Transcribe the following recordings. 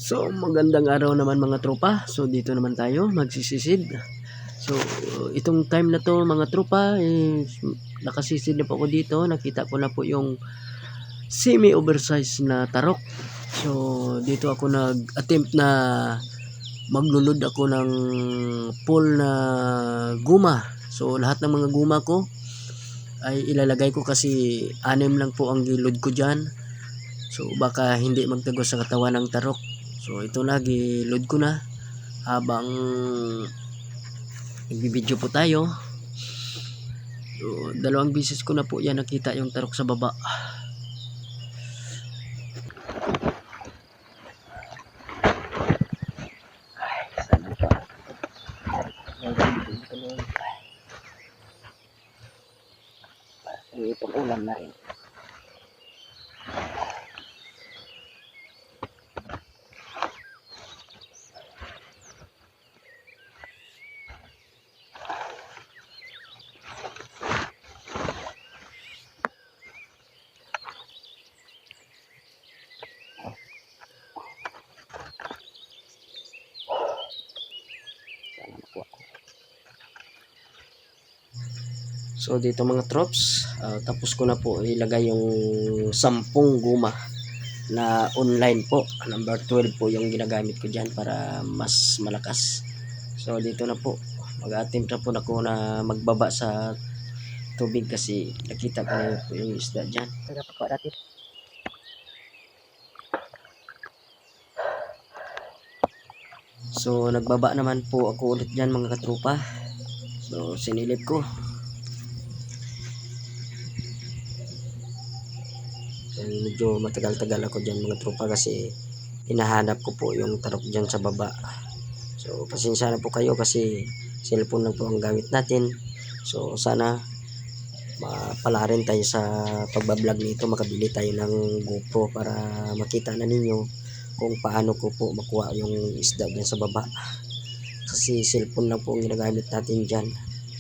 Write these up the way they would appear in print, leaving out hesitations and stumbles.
So, magandang araw naman mga tropa. So, dito naman tayo magsisisid. So, itong time na to mga tropa, nakasisid na po ako dito. Nakita ko na po yung semi-oversized na tarok. So, dito ako nag-attempt na maglulod ako ng full na guma. So, lahat ng mga guma ko ay ilalagay ko kasi 6 lang po ang gilod ko dyan. So, baka hindi magtagos sa katawan ng tarok. So ito na, gilod ko na habang nagbibideo po tayo. So, 2 beses ko na po yan nakita yung tarok sa baba. Pag-ulam na rin. So dito mga trops, tapos ko na po ilagay yung 10 guma na online po. Number 12 po yung ginagamit ko dyan para mas malakas. So dito na po, mag-attempt na po ako na magbaba sa tubig kasi nakita ko na po yung isda dyan. So nagbaba naman po ako ulit dyan mga katropa. So sinilip ko. Medyo matagal-tagal ako dyan mga tropa kasi hinahanap ko po yung tarok dyan sa baba. So pasensya na po kayo kasi cellphone lang po ang gamit natin. So sana mapala rin tayo sa pagbablog nito, makabili tayo ng GoPro para makita na ninyo kung paano ko po makuha yung isda dyan sa baba. Kasi cellphone lang po ang ginagamit natin dyan.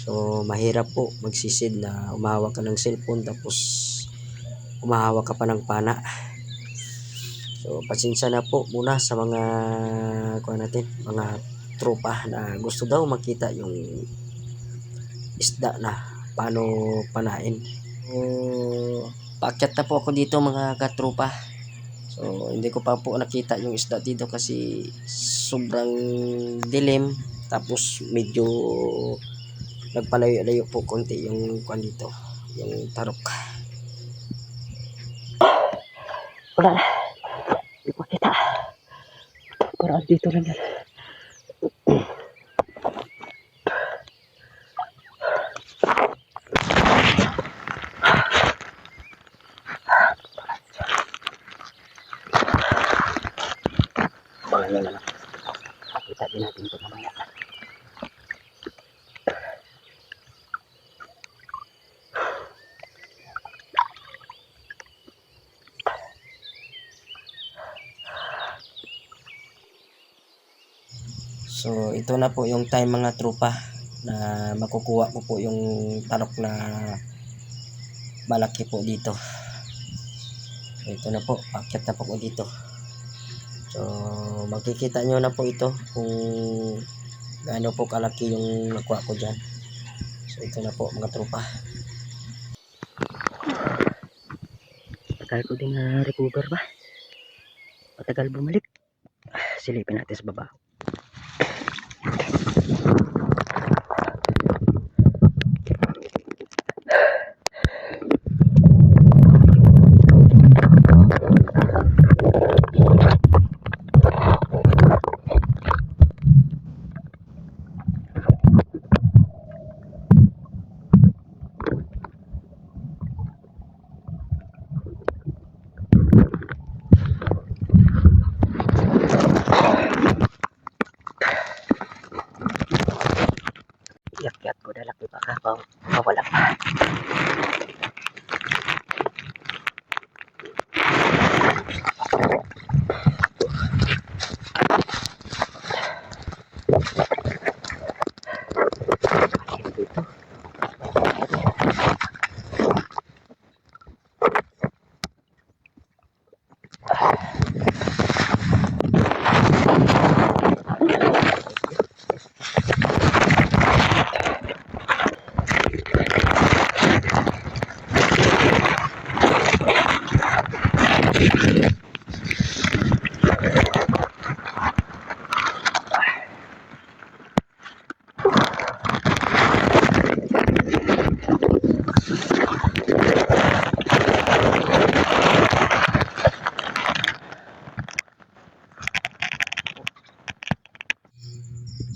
So mahirap po magsisid na umahawak ka ng cellphone tapos umahawak ka pa ng pana. So pasensya na po muna sa mga mga tropa na gusto daw makita yung isda na paano panain. So paakyat na po ako dito mga katropa. So hindi ko pa po nakita yung isda dito kasi sobrang dilim, tapos medyo nagpalayo-layo po konti yung dito, yung tarok. Wala na. Hindi ko kita. Parang dito lang yan. Abangan na lang. Kita din natin ito mamaya. So ito na po yung time mga tropa na makukuha ko po yung tarok na malaki po dito. So ito na po, paakyat na po ko dito. So makikita nyo na po ito kung gaano po kalaki yung nakuha ko dyan. So ito na po mga tropa. Tagal ko din na-recover ba? Matagal bumalik. Silipin natin sa baba.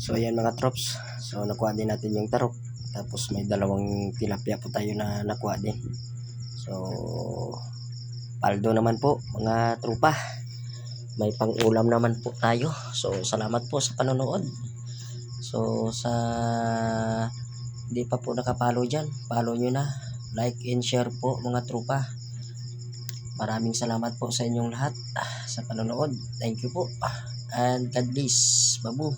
So ayan mga trops. So nakuha din natin yung tarok. Tapos may dalawang tilapia po tayo na nakuha din. So paldo naman po mga trupa. May pang-ulam naman po tayo. So salamat po sa panonood. So sa hindi pa po nakapalo dyan, follow nyo na. Like and share po mga trupa. Maraming salamat po sa inyong lahat sa panonood. Thank you po. And God bless. Babu.